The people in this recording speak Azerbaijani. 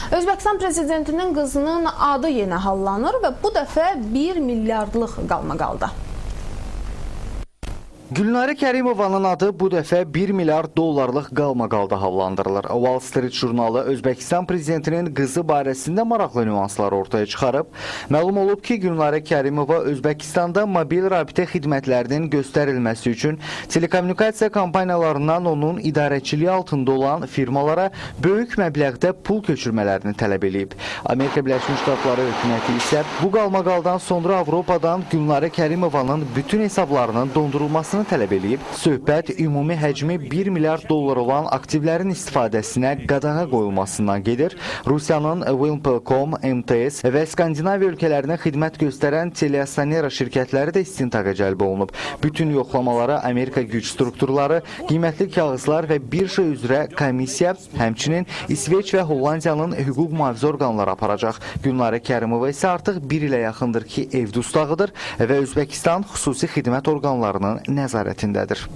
Özbəkistan prezidentinin qızının adı yenə hallanır və bu dəfə 1 milyardlıq qalma qaldı. Gülnarə Kərimovanın adı bu dəfə 1 milyard dollarlıq qalmaqalda hallandırılır. Wall Street jurnalı Özbəkistan prezidentinin qızı barəsində maraqlı nüanslar ortaya çıxarıb. Məlum olub ki, Gülnarə Kərimova Özbəkistanda mobil rabitə xidmətlərinin göstərilməsi üçün telekommunikasiya kompaniyalarından onun idarəçiliyi altında olan firmalara böyük məbləğdə pul köçürmələrini tələb edib. Amerika Birləşmiş Ştatları hökuməti isə bu qalmaqaldan sonra Avropadan Gülnarə Kərimovanın bütün hesablarının dondurulmasını tələb edib. Söhbət ümumi həcmi 1 milyard dollar olan aktivlərin istifadəsinə qadağa qoyulmasından gedir. Rusiyanın Wilpelcom, MTS və Skandinaviya ölkələrinə xidmət göstərən Telia-Sonera şirkətləri də istintaqa cəlb olunub. Bütün yoxlamalara Amerika güc strukturları, qiymətli kağızlar və birja üzrə komissiya, həmçinin İsveç və Hollandiyanın hüquq mühafizə orqanları aparacaq. Gülnarə Kərimova isə artıq 1 ilə yaxındır ki, ev dustağıdır və Özbəkistan xüsusi xidmət orqanlarının nəzarətindədir.